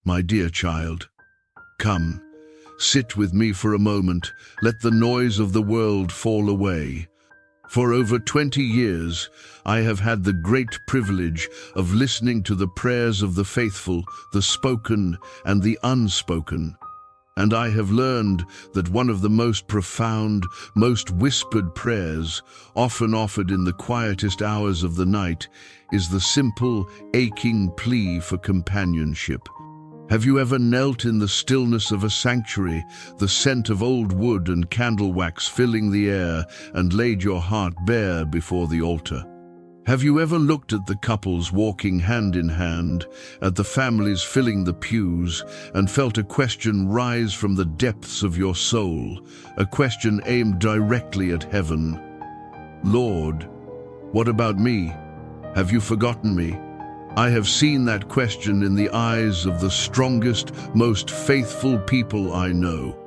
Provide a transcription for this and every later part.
My dear child, come, sit with me for a moment. Let the noise of the world fall away. For over 20 years, I have had the great privilege of listening to the prayers of the faithful, the spoken and the unspoken. And I have learned that one of the most profound, most whispered prayers, often offered in the quietest hours of the night, is the simple, aching plea for companionship. Have you ever knelt in the stillness of a sanctuary, the scent of old wood and candle wax filling the air, and laid your heart bare before the altar? Have you ever looked at the couples walking hand in hand, at the families filling the pews, and felt a question rise from the depths of your soul, a question aimed directly at heaven? Lord, what about me? Have you forgotten me? I have seen that question in the eyes of the strongest, most faithful people I know.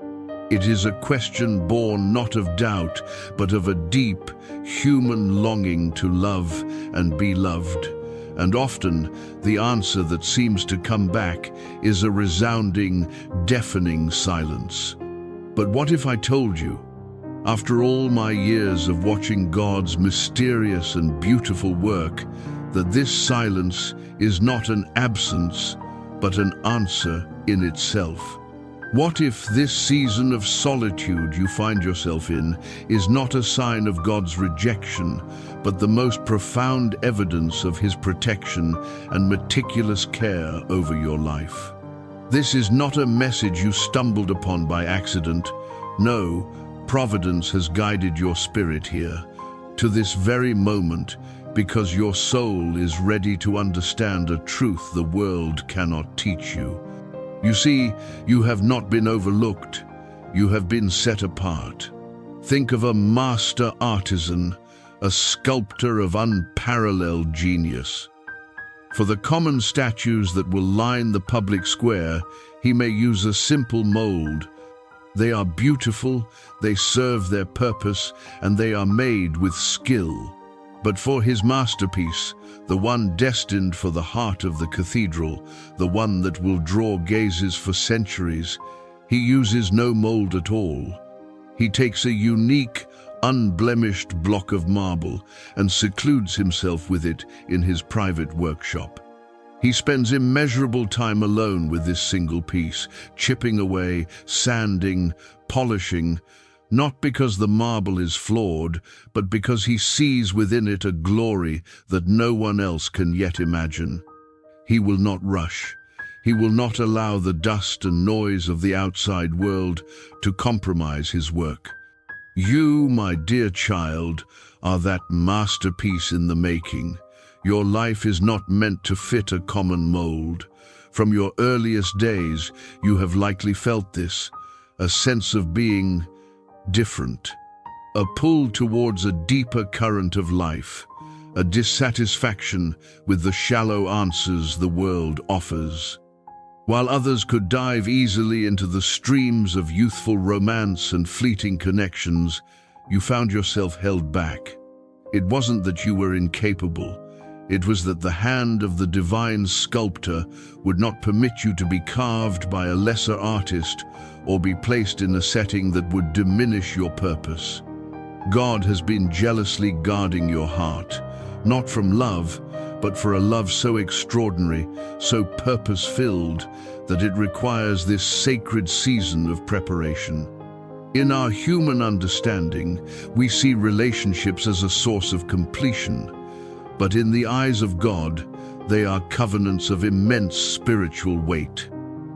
It is a question born not of doubt, but of a deep, human longing to love and be loved. And often, the answer that seems to come back is a resounding, deafening silence. But what if I told you, after all my years of watching God's mysterious and beautiful work, that this silence is not an absence, but an answer in itself? What if this season of solitude you find yourself in is not a sign of God's rejection, but the most profound evidence of His protection and meticulous care over your life? This is not a message you stumbled upon by accident. No, Providence has guided your spirit here, to this very moment, because your soul is ready to understand a truth the world cannot teach you. You see, you have not been overlooked. You have been set apart. Think of a master artisan, a sculptor of unparalleled genius. For the common statues that will line the public square, he may use a simple mold. They are beautiful, they serve their purpose, and they are made with skill. But for his masterpiece, the one destined for the heart of the cathedral, the one that will draw gazes for centuries, he uses no mold at all. He takes a unique, unblemished block of marble and secludes himself with it in his private workshop. He spends immeasurable time alone with this single piece, chipping away, sanding, polishing, not because the marble is flawed, but because he sees within it a glory that no one else can yet imagine. He will not rush. He will not allow the dust and noise of the outside world to compromise his work. You, my dear child, are that masterpiece in the making. Your life is not meant to fit a common mold. From your earliest days, you have likely felt this, a sense of being different, a pull towards a deeper current of life, a dissatisfaction with the shallow answers the world offers. While others could dive easily into the streams of youthful romance and fleeting connections, you found yourself held back. It wasn't that you were incapable. It was that the hand of the divine sculptor would not permit you to be carved by a lesser artist or be placed in a setting that would diminish your purpose. God has been jealously guarding your heart, not from love, but for a love so extraordinary, so purpose-filled, that it requires this sacred season of preparation. In our human understanding, we see relationships as a source of completion, but in the eyes of God, they are covenants of immense spiritual weight.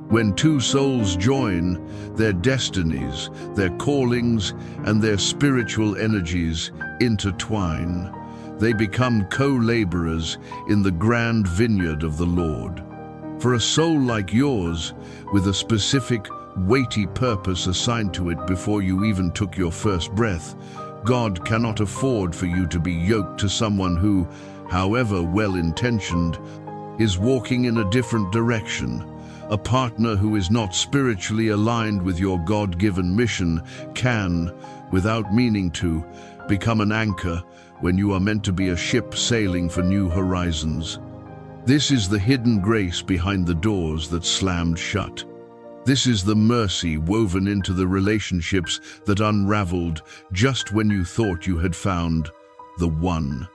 When two souls join, their destinies, their callings, and their spiritual energies intertwine. They become co-laborers in the grand vineyard of the Lord. For a soul like yours, with a specific, weighty purpose assigned to it before you even took your first breath, God cannot afford for you to be yoked to someone who, however well-intentioned, is walking in a different direction. A partner who is not spiritually aligned with your God-given mission can, without meaning to, become an anchor when you are meant to be a ship sailing for new horizons. This is the hidden grace behind the doors that slammed shut. This is the mercy woven into the relationships that unraveled just when you thought you had found the one.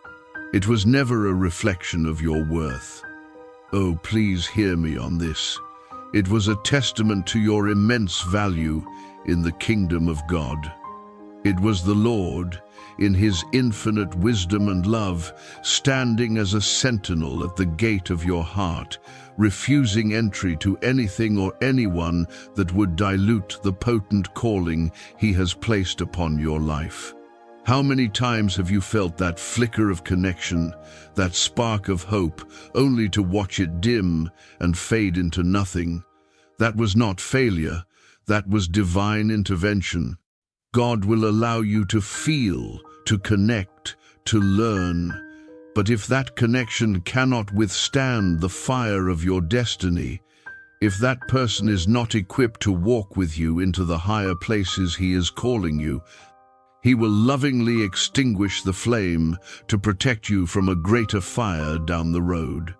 It was never a reflection of your worth. Oh, please hear me on this. It was a testament to your immense value in the kingdom of God. It was the Lord, in his infinite wisdom and love, standing as a sentinel at the gate of your heart, refusing entry to anything or anyone that would dilute the potent calling he has placed upon your life. How many times have you felt that flicker of connection, that spark of hope, only to watch it dim and fade into nothing? That was not failure, that was divine intervention. God will allow you to feel, to connect, to learn. But if that connection cannot withstand the fire of your destiny, if that person is not equipped to walk with you into the higher places he is calling you, he will lovingly extinguish the flame to protect you from a greater fire down the road.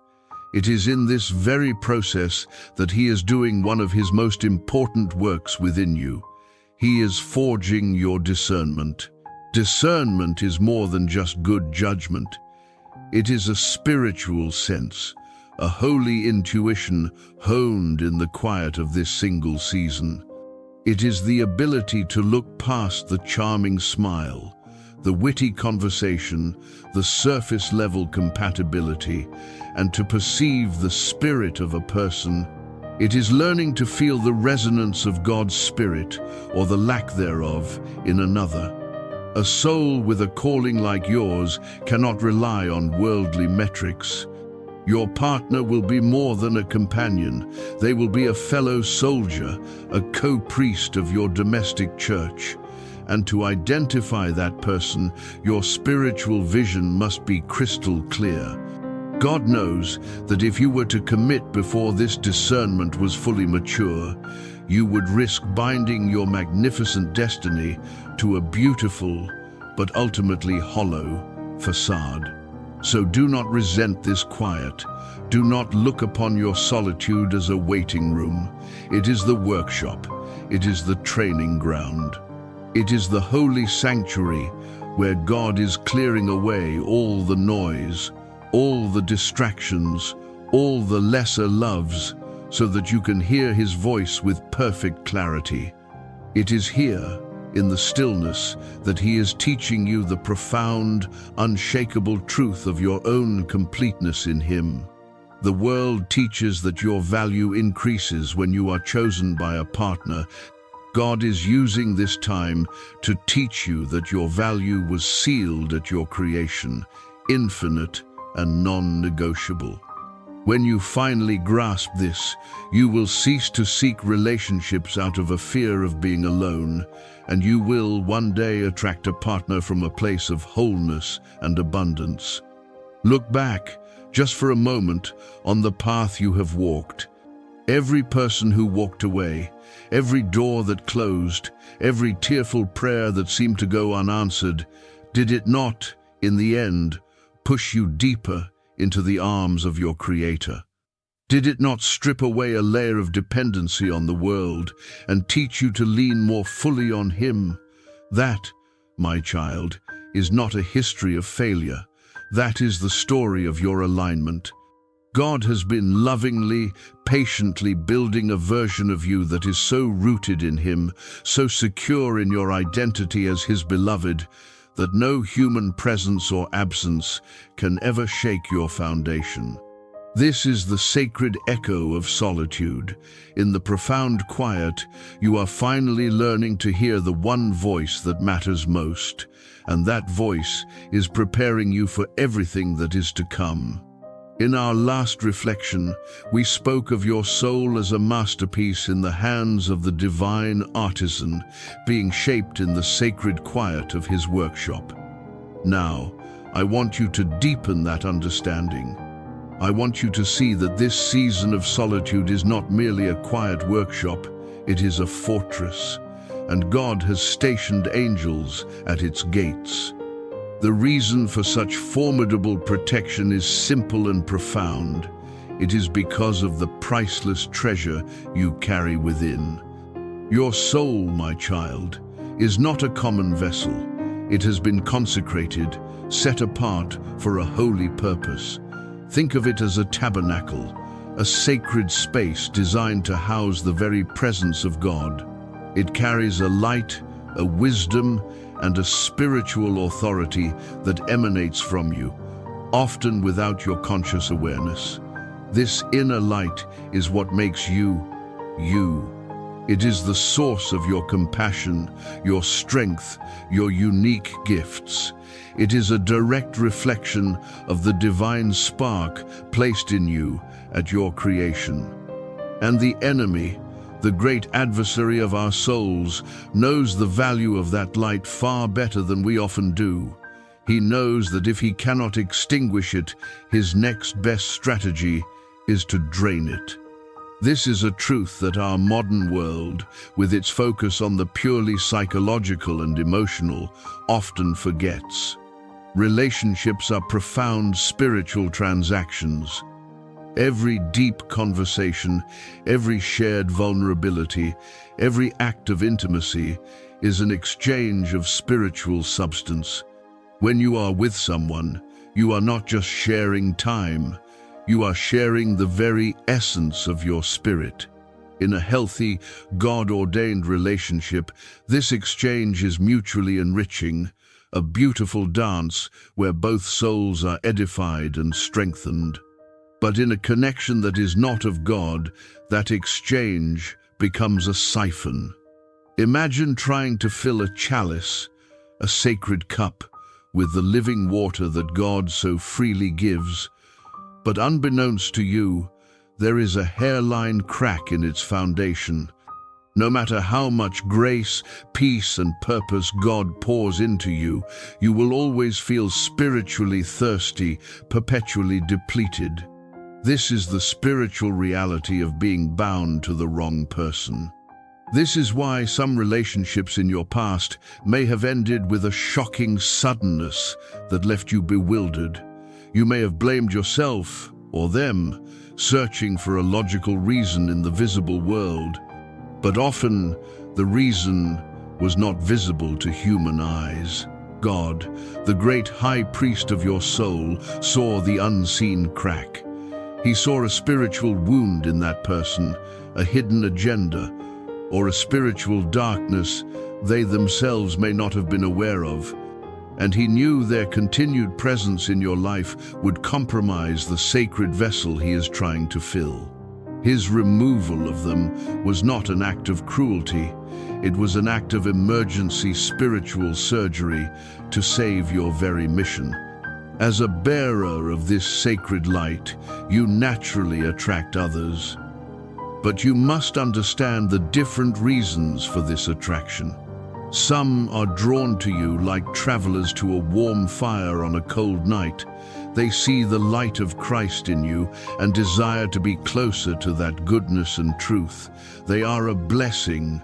It is in this very process that he is doing one of his most important works within you. He is forging your discernment. Discernment is more than just good judgment. It is a spiritual sense, a holy intuition honed in the quiet of this single season. It is the ability to look past the charming smile, the witty conversation, the surface-level compatibility, and to perceive the spirit of a person. It is learning to feel the resonance of God's spirit, or the lack thereof, in another. A soul with a calling like yours cannot rely on worldly metrics. Your partner will be more than a companion. They will be a fellow soldier, a co-priest of your domestic church. And to identify that person, your spiritual vision must be crystal clear. God knows that if you were to commit before this discernment was fully mature, you would risk binding your magnificent destiny to a beautiful but ultimately hollow facade. So do not resent this quiet. Do not look upon your solitude as a waiting room. It is the workshop. It is the training ground. It is the holy sanctuary where God is clearing away all the noise, all the distractions, all the lesser loves, so that you can hear his voice with perfect clarity. It is here, in the stillness, that he is teaching you the profound, unshakable truth of your own completeness in him. The world teaches that your value increases when you are chosen by a partner. God is using this time to teach you that your value was sealed at your creation, infinite and non-negotiable. When you finally grasp this, you will cease to seek relationships out of a fear of being alone, and you will one day attract a partner from a place of wholeness and abundance. Look back, just for a moment, on the path you have walked. Every person who walked away, every door that closed, every tearful prayer that seemed to go unanswered, did it not, in the end, push you deeper into the arms of your Creator? Did it not strip away a layer of dependency on the world and teach you to lean more fully on Him? That, my child, is not a history of failure. That is the story of your alignment. God has been lovingly, patiently building a version of you that is so rooted in Him, so secure in your identity as His beloved, that no human presence or absence can ever shake your foundation. This is the sacred echo of solitude. In the profound quiet, you are finally learning to hear the one voice that matters most, and that voice is preparing you for everything that is to come. In our last reflection, we spoke of your soul as a masterpiece in the hands of the divine artisan, being shaped in the sacred quiet of his workshop. Now, I want you to deepen that understanding. I want you to see that this season of solitude is not merely a quiet workshop, it is a fortress, and God has stationed angels at its gates. The reason for such formidable protection is simple and profound. It is because of the priceless treasure you carry within. Your soul, my child, is not a common vessel. It has been consecrated, set apart for a holy purpose. Think of it as a tabernacle, a sacred space designed to house the very presence of God. It carries a light, a wisdom, and a spiritual authority that emanates from you, often without your conscious awareness. This inner light is what makes you, you. It is the source of your compassion, your strength, your unique gifts. It is a direct reflection of the divine spark placed in you at your creation. And the enemy, the great adversary of our souls, knows the value of that light far better than we often do. He knows that if he cannot extinguish it, his next best strategy is to drain it. This is a truth that our modern world, with its focus on the purely psychological and emotional, often forgets. Relationships are profound spiritual transactions. Every deep conversation, every shared vulnerability, every act of intimacy is an exchange of spiritual substance. When you are with someone, you are not just sharing time, you are sharing the very essence of your spirit. In a healthy, God-ordained relationship, this exchange is mutually enriching, a beautiful dance where both souls are edified and strengthened. But in a connection that is not of God, that exchange becomes a siphon. Imagine trying to fill a chalice, a sacred cup, with the living water that God so freely gives. But unbeknownst to you, there is a hairline crack in its foundation. No matter how much grace, peace, and purpose God pours into you, you will always feel spiritually thirsty, perpetually depleted. This is the spiritual reality of being bound to the wrong person. This is why some relationships in your past may have ended with a shocking suddenness that left you bewildered. You may have blamed yourself or them, searching for a logical reason in the visible world. But often, the reason was not visible to human eyes. God, the great high priest of your soul, saw the unseen crack. He saw a spiritual wound in that person, a hidden agenda, or a spiritual darkness they themselves may not have been aware of. And he knew their continued presence in your life would compromise the sacred vessel he is trying to fill. His removal of them was not an act of cruelty. It was an act of emergency spiritual surgery to save your very mission. As a bearer of this sacred light, you naturally attract others. But you must understand the different reasons for this attraction. Some are drawn to you like travelers to a warm fire on a cold night. They see the light of Christ in you and desire to be closer to that goodness and truth. They are a blessing.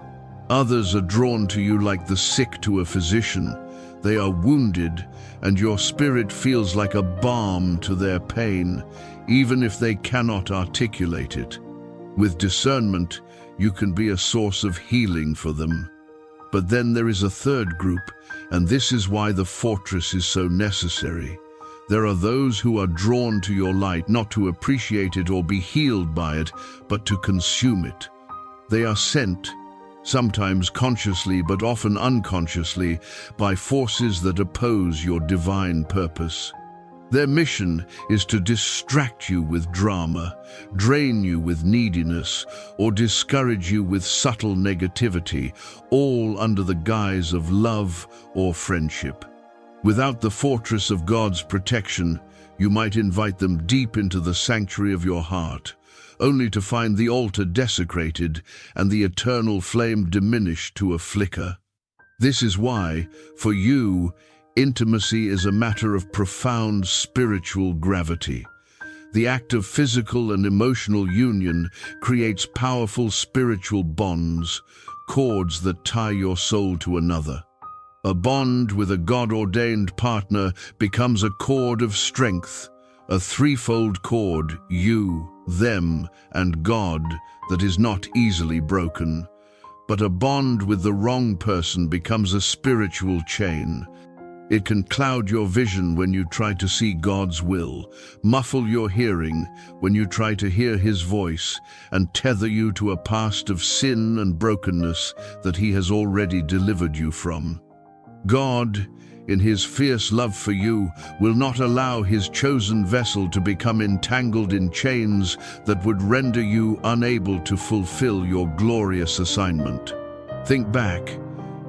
Others are drawn to you like the sick to a physician. They are wounded, and your spirit feels like a balm to their pain, even if they cannot articulate it. With discernment, you can be a source of healing for them. But then there is a third group, and this is why the fortress is so necessary. There are those who are drawn to your light not to appreciate it or be healed by it, but to consume it. They are sent, sometimes consciously but often unconsciously, by forces that oppose your divine purpose. Their mission is to distract you with drama, drain you with neediness, or discourage you with subtle negativity, all under the guise of love or friendship. Without the fortress of God's protection, you might invite them deep into the sanctuary of your heart, only to find the altar desecrated and the eternal flame diminished to a flicker. This is why, for you, intimacy is a matter of profound spiritual gravity. The act of physical and emotional union creates powerful spiritual bonds, cords that tie your soul to another. A bond with a God-ordained partner becomes a cord of strength, a threefold cord, you, them, and God, that is not easily broken. But a bond with the wrong person becomes a spiritual chain. It can cloud your vision when you try to see God's will, muffle your hearing when you try to hear His voice, and tether you to a past of sin and brokenness that He has already delivered you from. God, in His fierce love for you, will not allow His chosen vessel to become entangled in chains that would render you unable to fulfill your glorious assignment. Think back.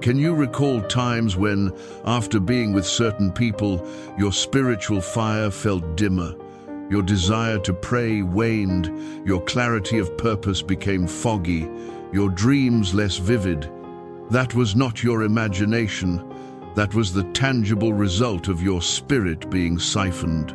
Can you recall times when, after being with certain people, your spiritual fire felt dimmer? Your desire to pray waned, your clarity of purpose became foggy, your dreams less vivid. That was not your imagination. That was the tangible result of your spirit being siphoned.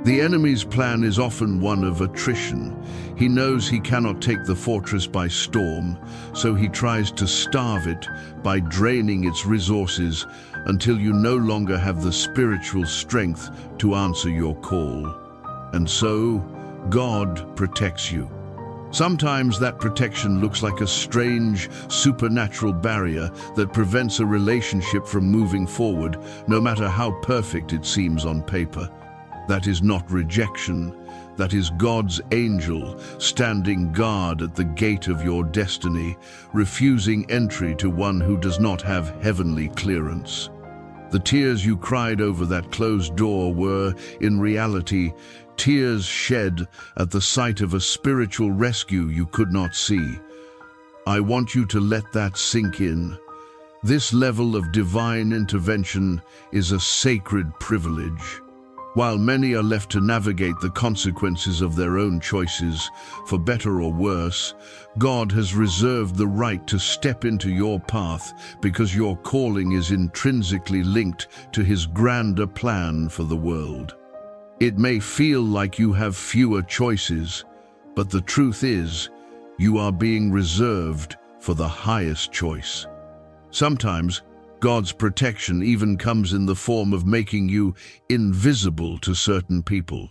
The enemy's plan is often one of attrition. He knows he cannot take the fortress by storm, so he tries to starve it by draining its resources until you no longer have the spiritual strength to answer your call. And so, God protects you. Sometimes that protection looks like a strange, supernatural barrier that prevents a relationship from moving forward, no matter how perfect it seems on paper. That is not rejection. That is God's angel standing guard at the gate of your destiny, refusing entry to one who does not have heavenly clearance. The tears you cried over that closed door were, in reality, tears shed at the sight of a spiritual rescue you could not see. I want you to let that sink in. This level of divine intervention is a sacred privilege. While many are left to navigate the consequences of their own choices, for better or worse, God has reserved the right to step into your path because your calling is intrinsically linked to His grander plan for the world. It may feel like you have fewer choices, but the truth is, you are being reserved for the highest choice. Sometimes, God's protection even comes in the form of making you invisible to certain people.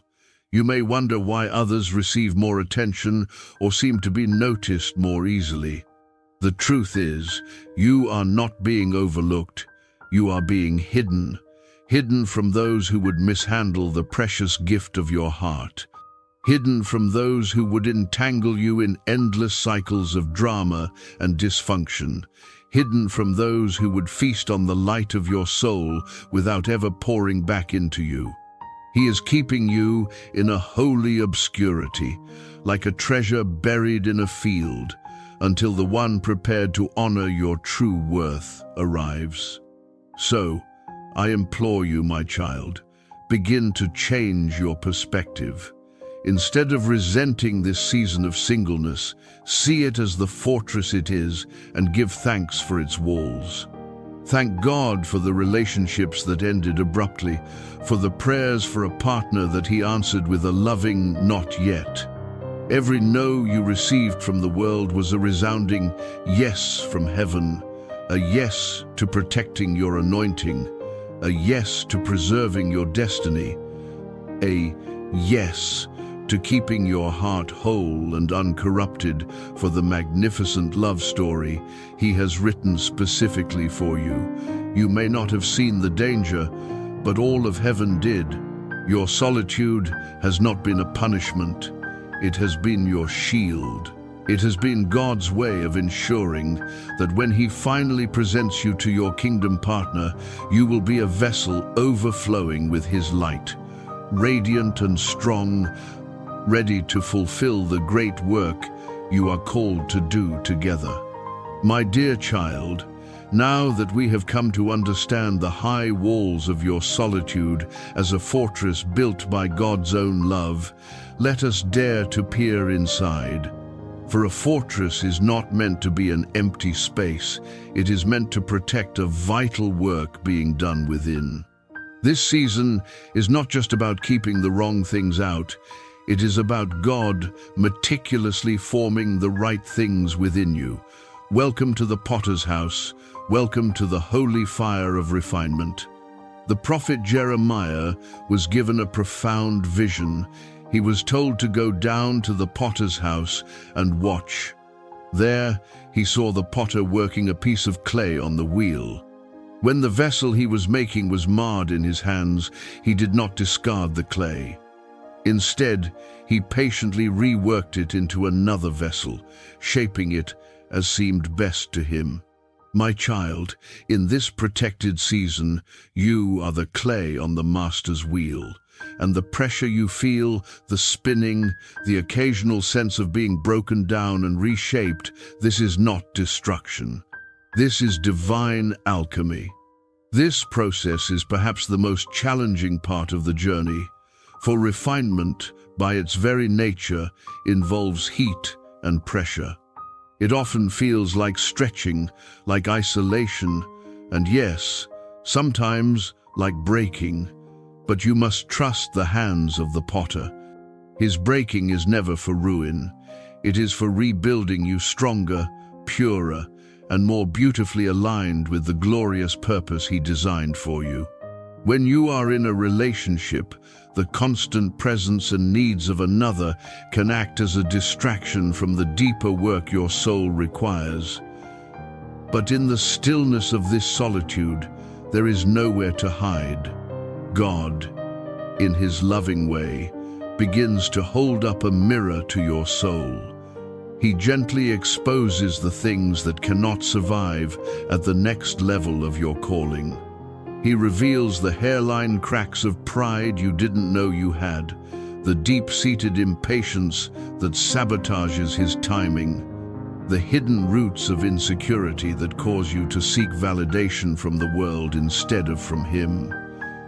You may wonder why others receive more attention or seem to be noticed more easily. The truth is, you are not being overlooked. You are being hidden from those who would mishandle the precious gift of your heart. Hidden from those who would entangle you in endless cycles of drama and dysfunction. Hidden from those who would feast on the light of your soul without ever pouring back into you. He is keeping you in a holy obscurity, like a treasure buried in a field, until the one prepared to honor your true worth arrives. So, I implore you, my child, begin to change your perspective. Instead of resenting this season of singleness, see it as the fortress it is and give thanks for its walls. Thank God for the relationships that ended abruptly, for the prayers for a partner that He answered with a loving "not yet." Every no you received from the world was a resounding yes from heaven, a yes to protecting your anointing, a yes to preserving your destiny, a yes to keeping your heart whole and uncorrupted for the magnificent love story He has written specifically for you. You may not have seen the danger, but all of heaven did. Your solitude has not been a punishment. It has been your shield. It has been God's way of ensuring that when He finally presents you to your kingdom partner, you will be a vessel overflowing with His light, radiant and strong, ready to fulfill the great work you are called to do together. My dear child, now that we have come to understand the high walls of your solitude as a fortress built by God's own love, let us dare to peer inside. For a fortress is not meant to be an empty space. It is meant to protect a vital work being done within. This season is not just about keeping the wrong things out. It is about God meticulously forming the right things within you. Welcome to the Potter's house. Welcome to the holy fire of refinement. The prophet Jeremiah was given a profound vision. He was told to go down to the potter's house and watch. There, he saw the potter working a piece of clay on the wheel. When the vessel he was making was marred in his hands, he did not discard the clay. Instead, he patiently reworked it into another vessel, shaping it as seemed best to him. My child, in this protected season, you are the clay on the master's wheel, and the pressure you feel, the spinning, the occasional sense of being broken down and reshaped, this is not destruction. This is divine alchemy. This process is perhaps the most challenging part of the journey, for refinement, by its very nature, involves heat and pressure. It often feels like stretching, like isolation, and yes, sometimes like breaking, but you must trust the hands of the potter. His breaking is never for ruin. It is for rebuilding you stronger, purer, and more beautifully aligned with the glorious purpose he designed for you. When you are in a relationship, the constant presence and needs of another can act as a distraction from the deeper work your soul requires. But in the stillness of this solitude, there is nowhere to hide. God, in his loving way, begins to hold up a mirror to your soul. He gently exposes the things that cannot survive at the next level of your calling. He reveals the hairline cracks of pride you didn't know you had, the deep-seated impatience that sabotages his timing, the hidden roots of insecurity that cause you to seek validation from the world instead of from him.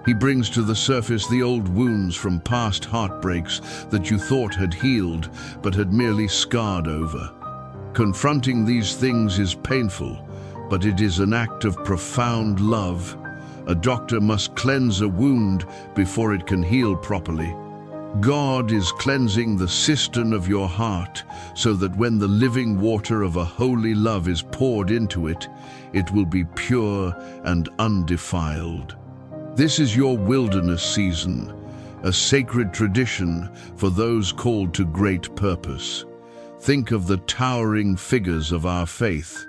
He brings to the surface the old wounds from past heartbreaks that you thought had healed but had merely scarred over. Confronting these things is painful, but it is an act of profound love. A doctor must cleanse a wound before it can heal properly. God is cleansing the cistern of your heart so that when the living water of a holy love is poured into it, it will be pure and undefiled. This is your wilderness season, a sacred tradition for those called to great purpose. Think of the towering figures of our faith.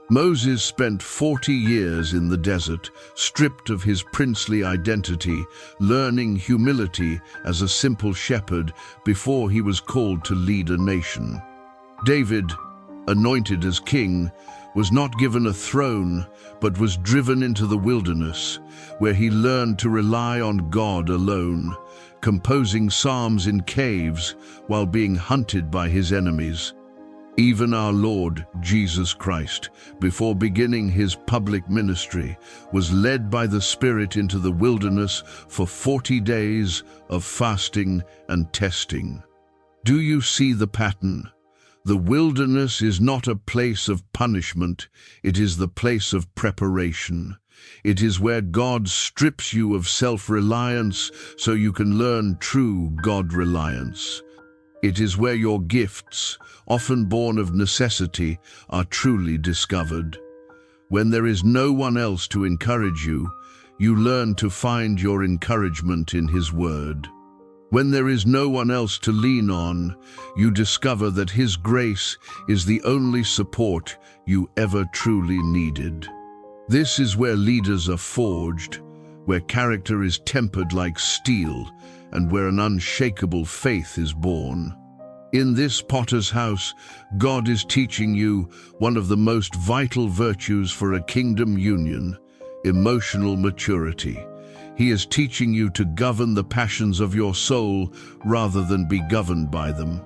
Moses spent 40 years in the desert, stripped of his princely identity, learning humility as a simple shepherd before he was called to lead a nation. David, anointed as king, was not given a throne, but was driven into the wilderness, where he learned to rely on God alone, composing psalms in caves while being hunted by his enemies. Even our Lord, Jesus Christ, before beginning his public ministry, was led by the Spirit into the wilderness for 40 days of fasting and testing. Do you see the pattern? The wilderness is not a place of punishment, it is the place of preparation. It is where God strips you of self-reliance so you can learn true God-reliance. It is where your gifts, often born of necessity, are truly discovered. When there is no one else to encourage you, you learn to find your encouragement in His Word. When there is no one else to lean on, you discover that His grace is the only support you ever truly needed. This is where leaders are forged, where character is tempered like steel, and where an unshakable faith is born. In this potter's house, God is teaching you one of the most vital virtues for a kingdom union: emotional maturity. He is teaching you to govern the passions of your soul rather than be governed by them.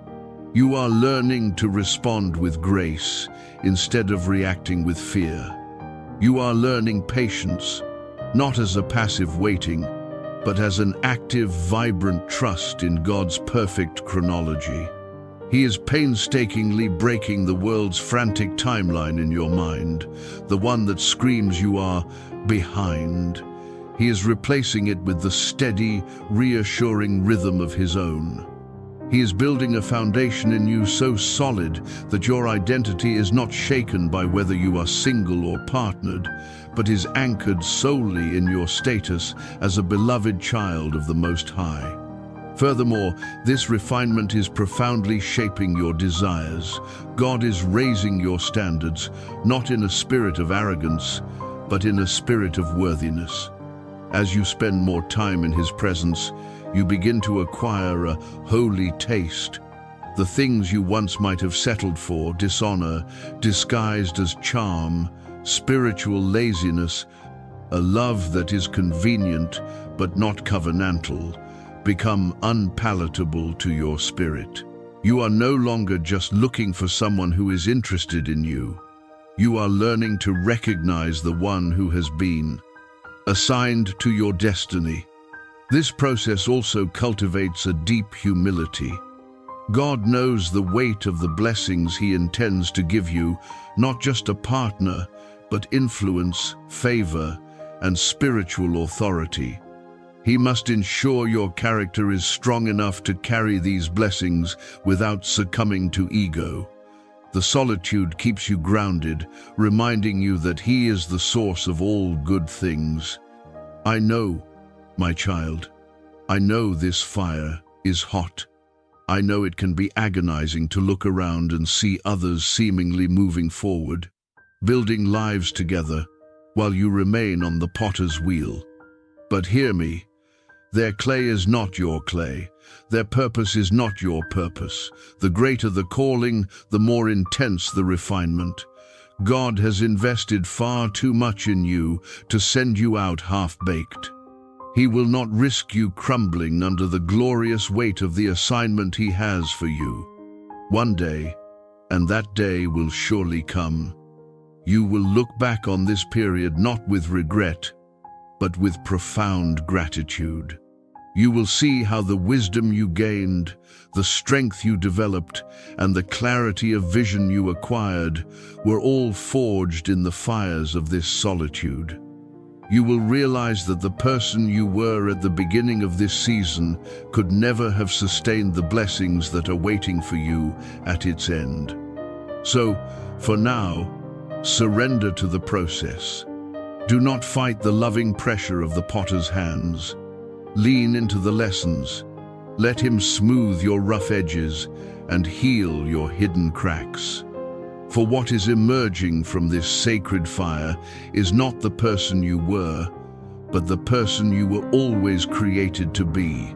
You are learning to respond with grace instead of reacting with fear. You are learning patience, not as a passive waiting, but as an active, vibrant trust in God's perfect chronology. He is painstakingly breaking the world's frantic timeline in your mind, the one that screams you are behind. He is replacing it with the steady, reassuring rhythm of His own. He is building a foundation in you so solid that your identity is not shaken by whether you are single or partnered, but is anchored solely in your status as a beloved child of the Most High. Furthermore, this refinement is profoundly shaping your desires. God is raising your standards, not in a spirit of arrogance, but in a spirit of worthiness. As you spend more time in His presence, you begin to acquire a holy taste. The things you once might have settled for, dishonor, disguised as charm, spiritual laziness, a love that is convenient but not covenantal, become unpalatable to your spirit. You are no longer just looking for someone who is interested in you. You are learning to recognize the one who has been assigned to your destiny. This process also cultivates a deep humility. God knows the weight of the blessings He intends to give you, not just a partner, but influence, favor, and spiritual authority. He must ensure your character is strong enough to carry these blessings without succumbing to ego. The solitude keeps you grounded, reminding you that He is the source of all good things. I know, my child, I know this fire is hot. I know it can be agonizing to look around and see others seemingly moving forward, building lives together, while you remain on the potter's wheel. But hear me, their clay is not your clay. Their purpose is not your purpose. The greater the calling, the more intense the refinement. God has invested far too much in you to send you out half-baked. He will not risk you crumbling under the glorious weight of the assignment He has for you. One day, and that day will surely come, you will look back on this period not with regret, but with profound gratitude. You will see how the wisdom you gained, the strength you developed, and the clarity of vision you acquired were all forged in the fires of this solitude. You will realize that the person you were at the beginning of this season could never have sustained the blessings that are waiting for you at its end. So, for now, surrender to the process. Do not fight the loving pressure of the potter's hands. Lean into the lessons. Let Him smooth your rough edges and heal your hidden cracks. For what is emerging from this sacred fire is not the person you were, but the person you were always created to be.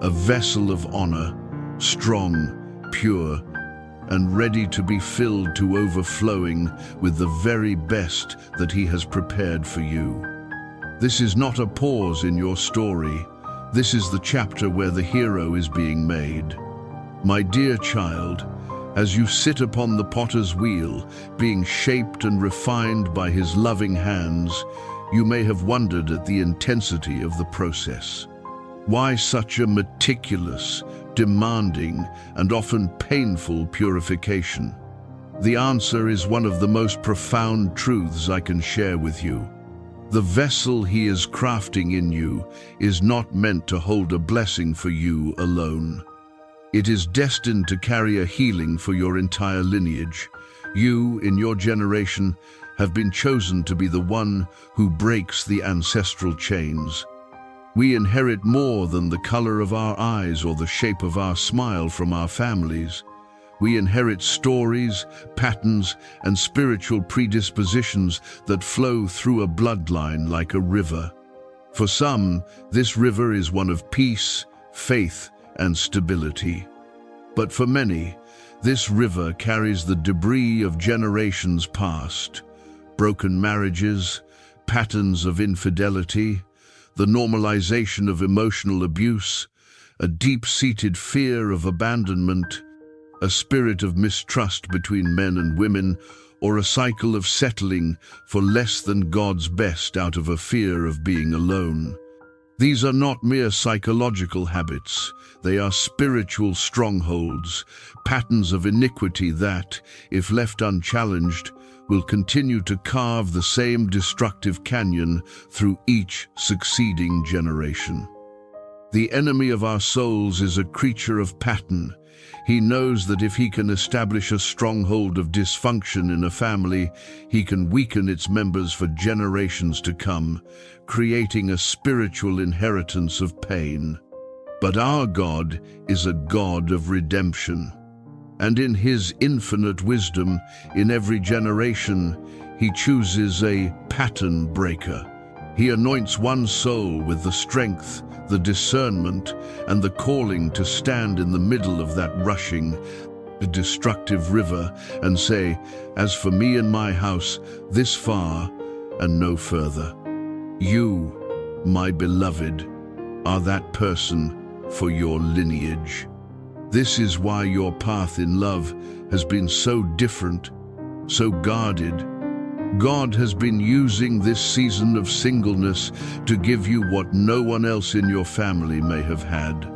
A vessel of honor, strong, pure, and ready to be filled to overflowing with the very best that He has prepared for you. This is not a pause in your story. This is the chapter where the hero is being made. My dear child, as you sit upon the potter's wheel, being shaped and refined by His loving hands, you may have wondered at the intensity of the process. Why such a meticulous, demanding, and often painful purification? The answer is one of the most profound truths I can share with you. The vessel He is crafting in you is not meant to hold a blessing for you alone. It is destined to carry a healing for your entire lineage. You, in your generation, have been chosen to be the one who breaks the ancestral chains. We inherit more than the color of our eyes or the shape of our smile from our families. We inherit stories, patterns, and spiritual predispositions that flow through a bloodline like a river. For some, this river is one of peace, faith, and stability. But for many, this river carries the debris of generations past: broken marriages, patterns of infidelity, the normalization of emotional abuse, a deep-seated fear of abandonment, a spirit of mistrust between men and women, or a cycle of settling for less than God's best out of a fear of being alone. These are not mere psychological habits. They are spiritual strongholds, patterns of iniquity that, if left unchallenged, will continue to carve the same destructive canyon through each succeeding generation. The enemy of our souls is a creature of pattern. He knows that if he can establish a stronghold of dysfunction in a family, he can weaken its members for generations to come, creating a spiritual inheritance of pain. But our God is a God of redemption. And in his infinite wisdom, in every generation, he chooses a pattern breaker. He anoints one soul with the strength, the discernment, and the calling to stand in the middle of that rushing, destructive river and say, "As for me and my house, this far and no further." You, my beloved, are that person for your lineage. This is why your path in love has been so different, so guarded. God has been using this season of singleness to give you what no one else in your family may have had: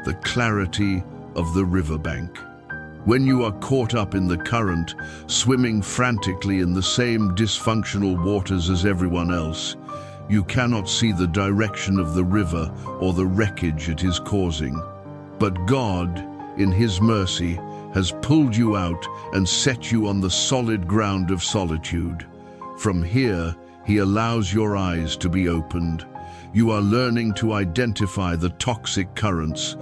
the clarity of the riverbank. When you are caught up in the current, swimming frantically in the same dysfunctional waters as everyone else, you cannot see the direction of the river or the wreckage it is causing. But God, in his mercy, has pulled you out and set you on the solid ground of solitude. From here, he allows your eyes to be opened. You are learning to identify the toxic currents.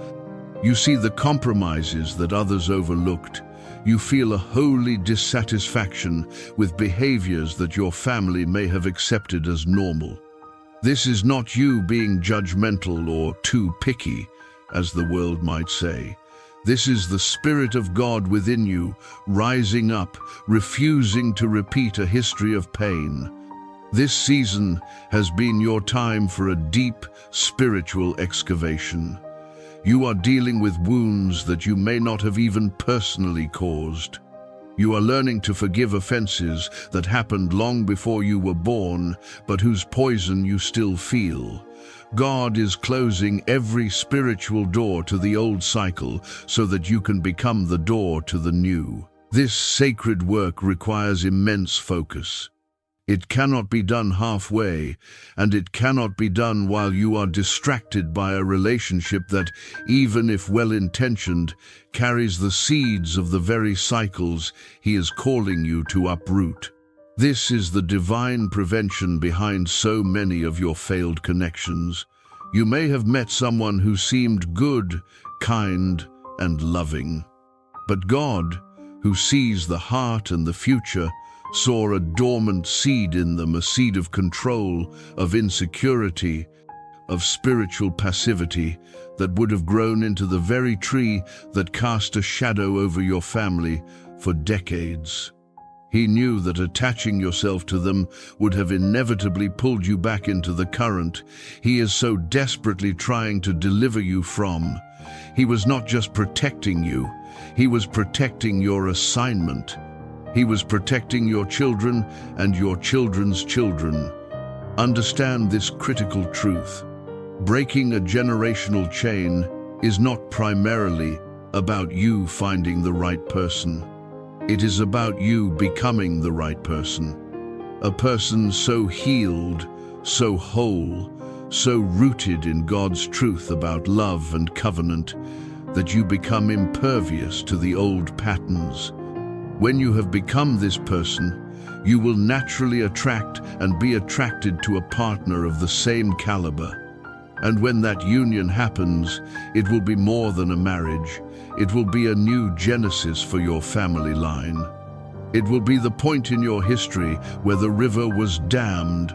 You see the compromises that others overlooked. You feel a holy dissatisfaction with behaviors that your family may have accepted as normal. This is not you being judgmental or too picky, as the world might say. This is the Spirit of God within you, rising up, refusing to repeat a history of pain. This season has been your time for a deep spiritual excavation. You are dealing with wounds that you may not have even personally caused. You are learning to forgive offenses that happened long before you were born, but whose poison you still feel. God is closing every spiritual door to the old cycle so that you can become the door to the new. This sacred work requires immense focus. It cannot be done halfway, and it cannot be done while you are distracted by a relationship that, even if well-intentioned, carries the seeds of the very cycles he is calling you to uproot. This is the divine prevention behind so many of your failed connections. You may have met someone who seemed good, kind, and loving. But God, who sees the heart and the future, saw a dormant seed in them, a seed of control, of insecurity, of spiritual passivity that would have grown into the very tree that cast a shadow over your family for decades. He knew that attaching yourself to them would have inevitably pulled you back into the current he is so desperately trying to deliver you from. He was not just protecting you, he was protecting your assignment. He was protecting your children and your children's children. Understand this critical truth. Breaking a generational chain is not primarily about you finding the right person. It is about you becoming the right person. A person so healed, so whole, so rooted in God's truth about love and covenant that you become impervious to the old patterns. When you have become this person, you will naturally attract and be attracted to a partner of the same caliber. And when that union happens, it will be more than a marriage. It will be a new genesis for your family line. It will be the point in your history where the river was dammed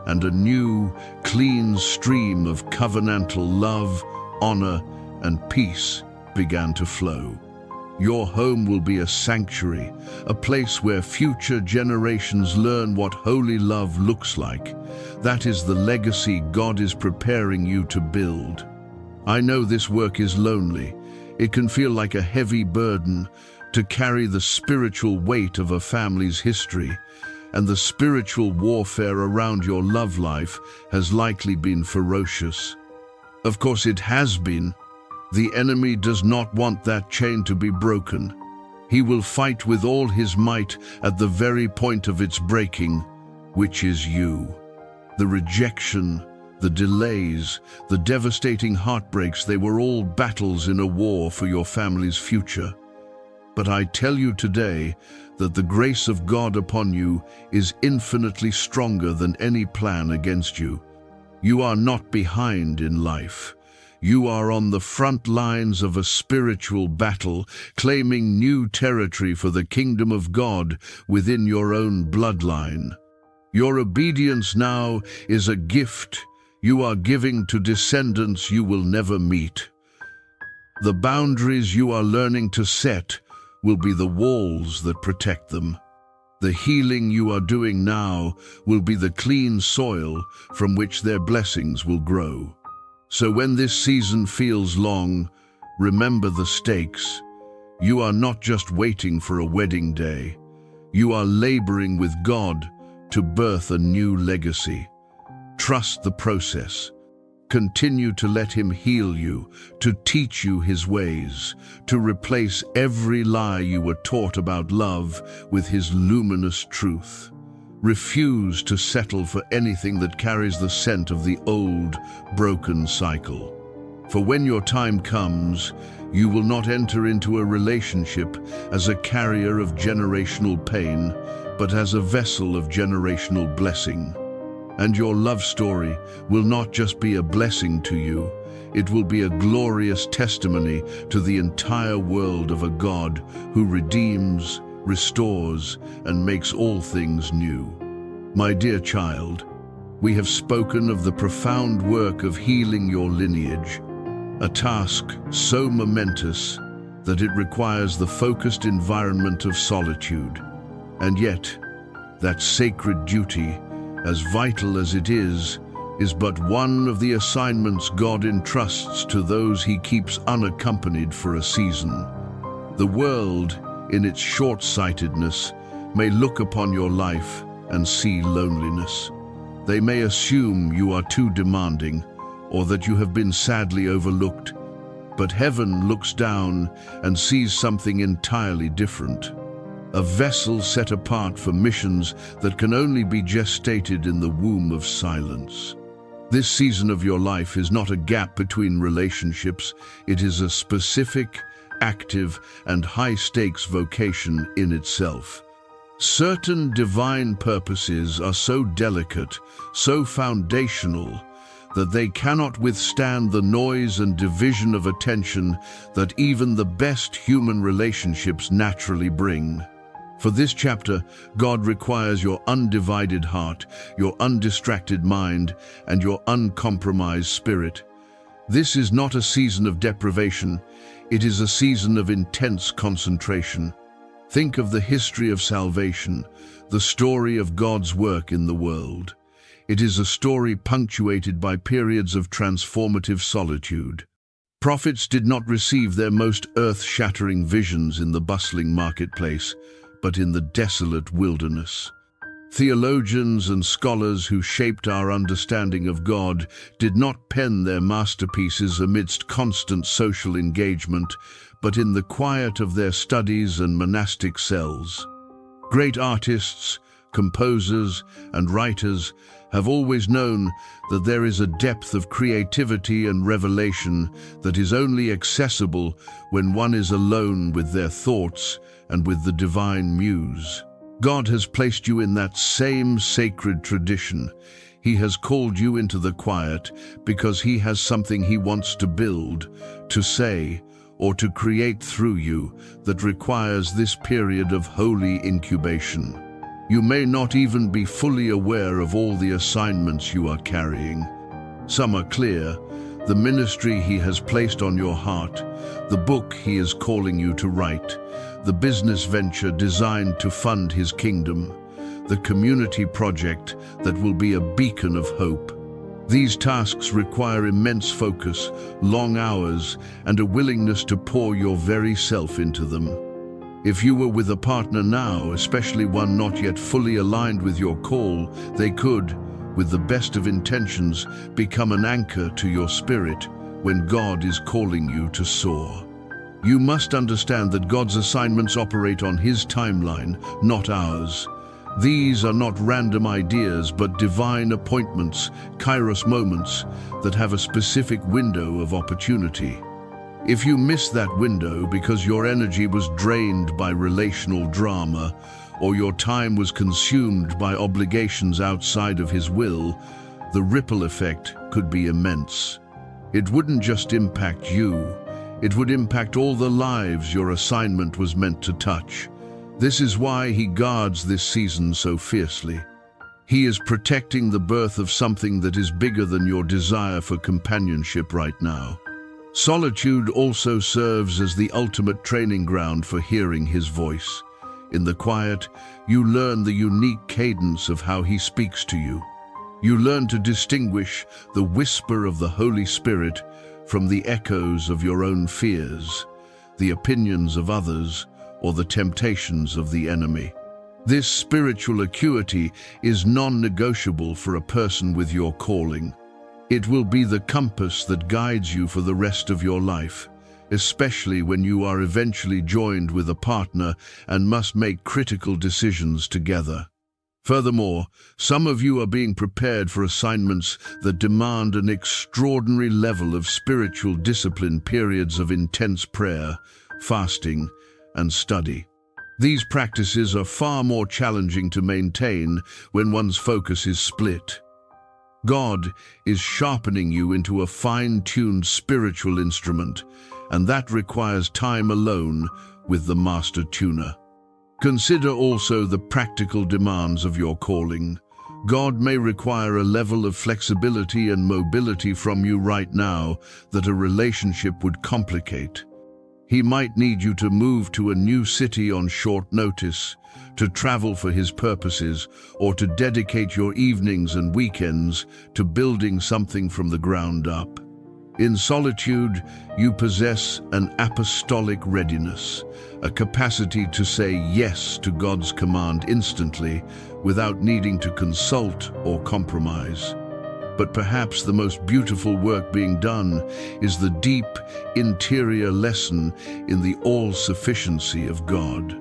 and a new, clean stream of covenantal love, honor, and peace began to flow. Your home will be a sanctuary, a place where future generations learn what holy love looks like. That is the legacy God is preparing you to build. I know this work is lonely. It can feel like a heavy burden to carry the spiritual weight of a family's history, and the spiritual warfare around your love life has likely been ferocious. Of course, it has been. The enemy does not want that chain to be broken. He will fight with all his might at the very point of its breaking, which is you. The rejection, The delays, the devastating heartbreaks, they were all battles in a war for your family's future. But I tell you today that the grace of God upon you is infinitely stronger than any plan against you. You are not behind in life. You are on the front lines of a spiritual battle, claiming new territory for the kingdom of God within your own bloodline. Your obedience now is a gift you are giving to descendants you will never meet. The boundaries you are learning to set will be the walls that protect them. The healing you are doing now will be the clean soil from which their blessings will grow. So when this season feels long, remember the stakes. You are not just waiting for a wedding day. You are laboring with God to birth a new legacy. Trust the process. Continue to let Him heal you, to teach you His ways, to replace every lie you were taught about love with His luminous truth. Refuse to settle for anything that carries the scent of the old, broken cycle. For when your time comes, you will not enter into a relationship as a carrier of generational pain, but as a vessel of generational blessing. And your love story will not just be a blessing to you, it will be a glorious testimony to the entire world of a God who redeems, restores, and makes all things new. My dear child, we have spoken of the profound work of healing your lineage, a task so momentous that it requires the focused environment of solitude. And yet, that sacred duty, as vital as it is but one of the assignments God entrusts to those He keeps unaccompanied for a season. The world, in its short-sightedness, may look upon your life and see loneliness. They may assume you are too demanding or that you have been sadly overlooked. But heaven looks down and sees something entirely different. A vessel set apart for missions that can only be gestated in the womb of silence. This season of your life is not a gap between relationships. It is a specific, active, and high-stakes vocation in itself. Certain divine purposes are so delicate, so foundational, that they cannot withstand the noise and division of attention that even the best human relationships naturally bring. For this chapter, God requires your undivided heart, your undistracted mind, and your uncompromised spirit. This is not a season of deprivation, it is a season of intense concentration. Think of the history of salvation, the story of God's work in the world. It is a story punctuated by periods of transformative solitude. Prophets did not receive their most earth-shattering visions in the bustling marketplace, but in the desolate wilderness. Theologians and scholars who shaped our understanding of God did not pen their masterpieces amidst constant social engagement, but in the quiet of their studies and monastic cells. Great artists, composers, and writers have always known that there is a depth of creativity and revelation that is only accessible when one is alone with their thoughts and with the divine muse. God has placed you in that same sacred tradition. He has called you into the quiet because He has something He wants to build, to say, or to create through you that requires this period of holy incubation. You may not even be fully aware of all the assignments you are carrying. Some are clear: the ministry He has placed on your heart, the book He is calling you to write, the business venture designed to fund His kingdom, the community project that will be a beacon of hope. These tasks require immense focus, long hours, and a willingness to pour your very self into them. If you were with a partner now, especially one not yet fully aligned with your call, they could, with the best of intentions, become an anchor to your spirit when God is calling you to soar. You must understand that God's assignments operate on His timeline, not ours. These are not random ideas, but divine appointments, kairos moments, that have a specific window of opportunity. If you miss that window because your energy was drained by relational drama, or your time was consumed by obligations outside of His will, the ripple effect could be immense. It wouldn't just impact you, it would impact all the lives your assignment was meant to touch. This is why He guards this season so fiercely. He is protecting the birth of something that is bigger than your desire for companionship right now. Solitude also serves as the ultimate training ground for hearing His voice. In the quiet, you learn the unique cadence of how He speaks to you. You learn to distinguish the whisper of the Holy Spirit from the echoes of your own fears, the opinions of others, or the temptations of the enemy. This spiritual acuity is non-negotiable for a person with your calling. It will be the compass that guides you for the rest of your life, especially when you are eventually joined with a partner and must make critical decisions together. Furthermore, some of you are being prepared for assignments that demand an extraordinary level of spiritual discipline, periods of intense prayer, fasting, and study. These practices are far more challenging to maintain when one's focus is split. God is sharpening you into a fine-tuned spiritual instrument, and that requires time alone with the master tuner. Consider also the practical demands of your calling. God may require a level of flexibility and mobility from you right now that a relationship would complicate. He might need you to move to a new city on short notice, to travel for His purposes, or to dedicate your evenings and weekends to building something from the ground up. In solitude, you possess an apostolic readiness, a capacity to say yes to God's command instantly without needing to consult or compromise. But perhaps the most beautiful work being done is the deep, interior lesson in the all-sufficiency of God.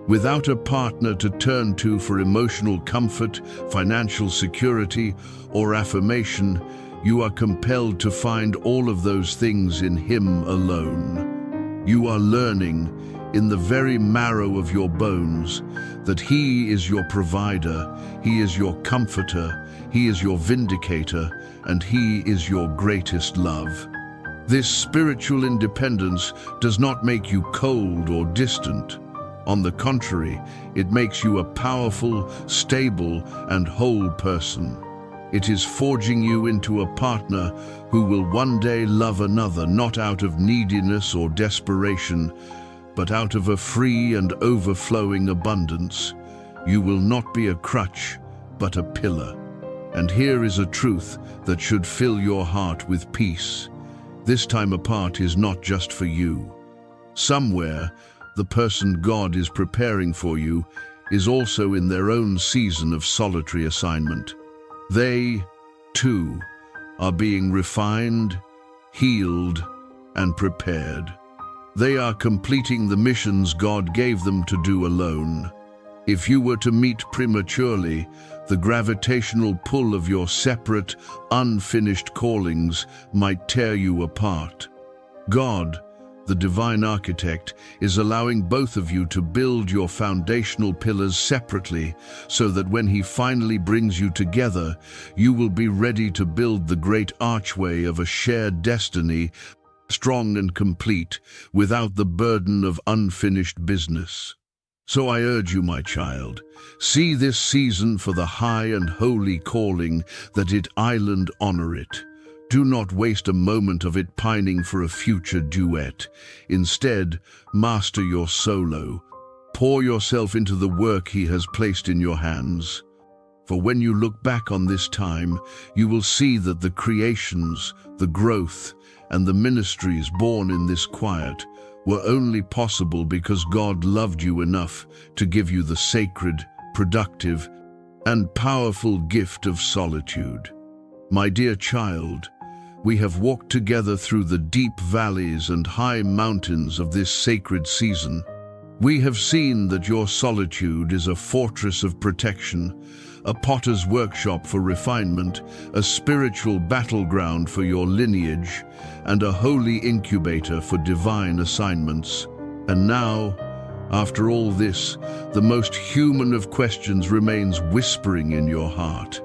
Without a partner to turn to for emotional comfort, financial security, or affirmation, you are compelled to find all of those things in Him alone. You are learning, in the very marrow of your bones, that He is your provider, He is your comforter, He is your vindicator, and He is your greatest love. This spiritual independence does not make you cold or distant. On the contrary, it makes you a powerful, stable, and whole person. It is forging you into a partner who will one day love another, not out of neediness or desperation, but out of a free and overflowing abundance. You will not be a crutch, but a pillar. And here is a truth that should fill your heart with peace. This time apart is not just for you. Somewhere, the person God is preparing for you is also in their own season of solitary assignment. They, too, are being refined, healed, and prepared. They are completing the missions God gave them to do alone. If you were to meet prematurely, the gravitational pull of your separate, unfinished callings might tear you apart. God, the divine architect, is allowing both of you to build your foundational pillars separately so that when He finally brings you together, you will be ready to build the great archway of a shared destiny, strong and complete, without the burden of unfinished business. So I urge you, my child, see this season for the high and holy calling that it island honor it. Do not waste a moment of it pining for a future duet. Instead, master your solo. Pour yourself into the work He has placed in your hands. For when you look back on this time, you will see that the creations, the growth, and the ministries born in this quiet were only possible because God loved you enough to give you the sacred, productive, and powerful gift of solitude. My dear child, we have walked together through the deep valleys and high mountains of this sacred season. We have seen that your solitude is a fortress of protection, a potter's workshop for refinement, a spiritual battleground for your lineage, and a holy incubator for divine assignments. And now, after all this, the most human of questions remains whispering in your heart.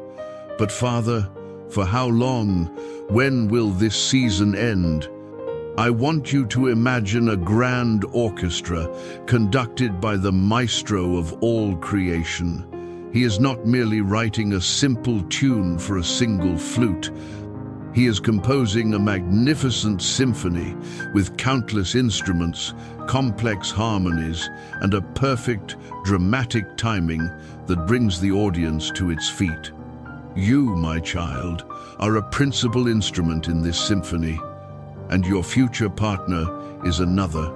But Father, for how long? When will this season end? I want you to imagine a grand orchestra conducted by the maestro of all creation. He is not merely writing a simple tune for a single flute. He is composing a magnificent symphony with countless instruments, complex harmonies, and a perfect, dramatic timing that brings the audience to its feet. You, my child, are a principal instrument in this symphony, and your future partner is another.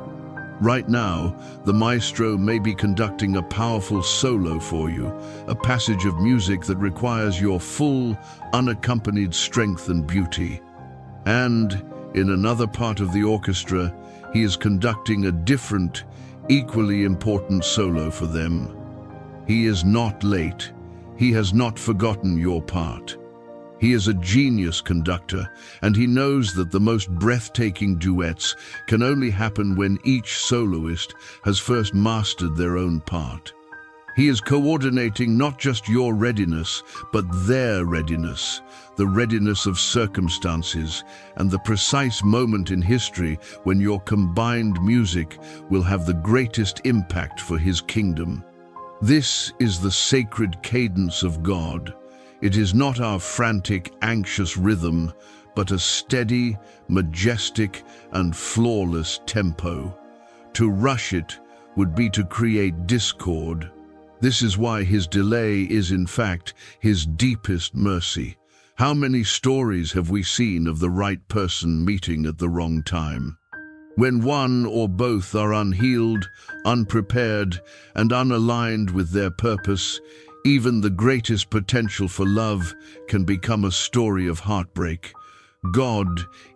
Right now, the maestro may be conducting a powerful solo for you, a passage of music that requires your full, unaccompanied strength and beauty. And, in another part of the orchestra, he is conducting a different, equally important solo for them. He is not late. He has not forgotten your part. He is a genius conductor, and he knows that the most breathtaking duets can only happen when each soloist has first mastered their own part. He is coordinating not just your readiness, but their readiness, the readiness of circumstances, and the precise moment in history when your combined music will have the greatest impact for his kingdom. This is the sacred cadence of God. It is not our frantic, anxious rhythm, but a steady, majestic, and flawless tempo. To rush it would be to create discord. This is why his delay is, in fact, his deepest mercy. How many stories have we seen of the right person meeting at the wrong time? When one or both are unhealed, unprepared, and unaligned with their purpose, even the greatest potential for love can become a story of heartbreak. God,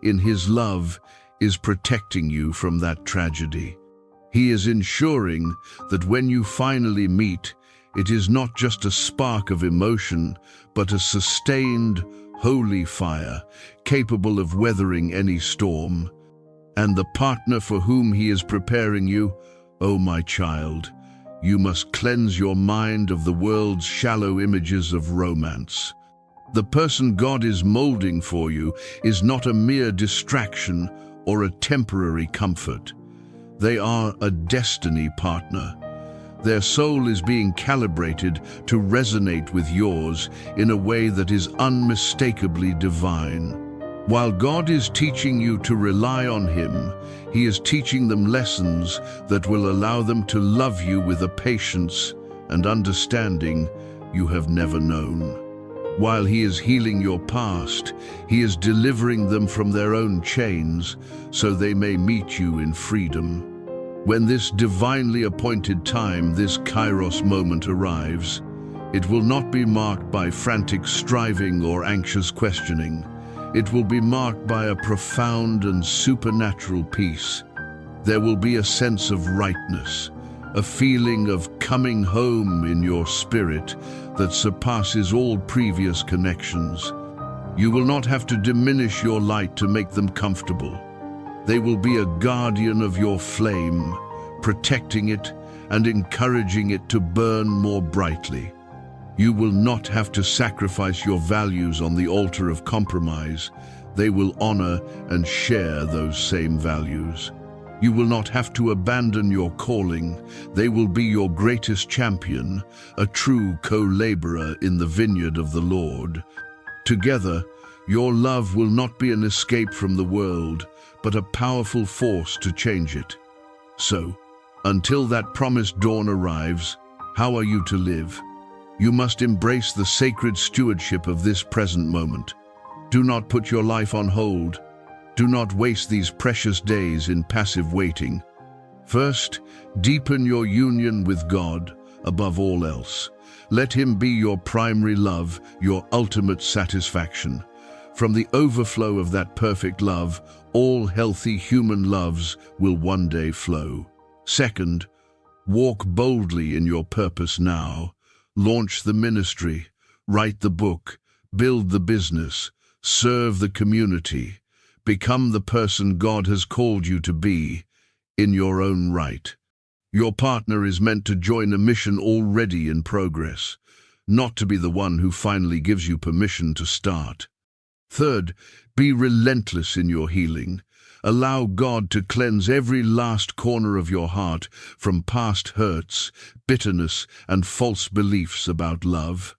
in his love, is protecting you from that tragedy. He is ensuring that when you finally meet, it is not just a spark of emotion, but a sustained, holy fire, capable of weathering any storm. And the partner for whom he is preparing you, oh my child, you must cleanse your mind of the world's shallow images of romance. The person God is molding for you is not a mere distraction or a temporary comfort. They are a destiny partner. Their soul is being calibrated to resonate with yours in a way that is unmistakably divine. While God is teaching you to rely on him, he is teaching them lessons that will allow them to love you with a patience and understanding you have never known. While he is healing your past, he is delivering them from their own chains so they may meet you in freedom. When this divinely appointed time, this Kairos moment arrives, it will not be marked by frantic striving or anxious questioning. It will be marked by a profound and supernatural peace. There will be a sense of rightness, a feeling of coming home in your spirit that surpasses all previous connections. You will not have to diminish your light to make them comfortable. They will be a guardian of your flame, protecting it and encouraging it to burn more brightly. You will not have to sacrifice your values on the altar of compromise. They will honor and share those same values. You will not have to abandon your calling. They will be your greatest champion, a true co-laborer in the vineyard of the Lord. Together, your love will not be an escape from the world, but a powerful force to change it. So, until that promised dawn arrives, how are you to live? You must embrace the sacred stewardship of this present moment. Do not put your life on hold. Do not waste these precious days in passive waiting. First, deepen your union with God above all else. Let him be your primary love, your ultimate satisfaction. From the overflow of that perfect love, all healthy human loves will one day flow. Second, Walk boldly in your purpose now. Launch the ministry, write the book, build the business, serve the community. Become the person God has called you to be in your own right. Your partner is meant to join a mission already in progress, not to be the one who finally gives you permission to start. Third, be relentless in your healing. Allow God to cleanse every last corner of your heart from past hurts, bitterness, and false beliefs about love.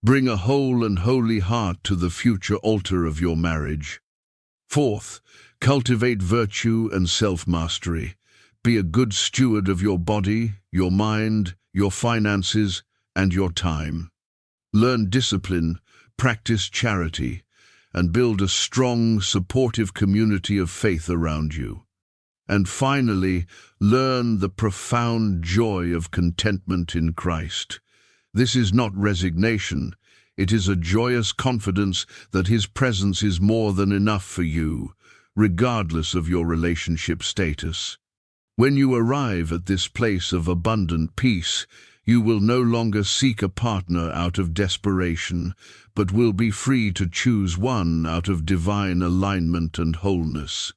Bring a whole and holy heart to the future altar of your marriage. Fourth, cultivate virtue and self-mastery. Be a good steward of your body, your mind, your finances, and your time. Learn discipline, practice charity, and build a strong, supportive community of faith around you. And finally, learn the profound joy of contentment in Christ. This is not resignation. It is a joyous confidence that His presence is more than enough for you, regardless of your relationship status. When you arrive at this place of abundant peace, you will no longer seek a partner out of desperation, but will be free to choose one out of divine alignment and wholeness.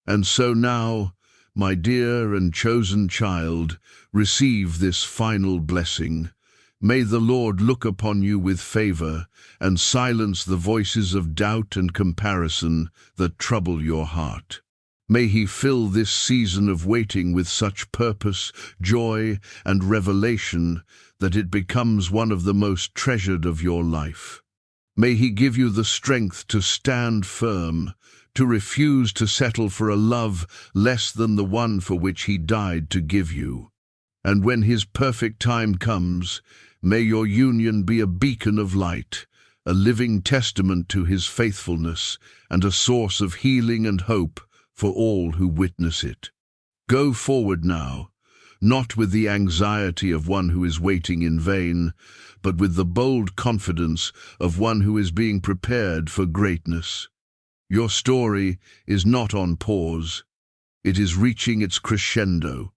And so now, my dear and chosen child, receive this final blessing. May the Lord look upon you with favor and silence the voices of doubt and comparison that trouble your heart. May He fill this season of waiting with such purpose, joy, and revelation that it becomes one of the most treasured of your life. May He give you the strength to stand firm, to refuse to settle for a love less than the one for which He died to give you. And when His perfect time comes, may your union be a beacon of light, a living testament to His faithfulness, and a source of healing and hope for all who witness it. Go forward now, not with the anxiety of one who is waiting in vain, but with the bold confidence of one who is being prepared for greatness. Your story is not on pause. It is reaching its crescendo,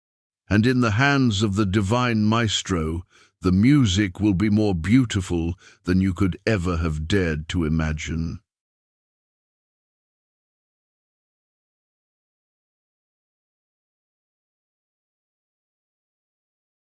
and in the hands of the divine maestro, the music will be more beautiful than you could ever have dared to imagine.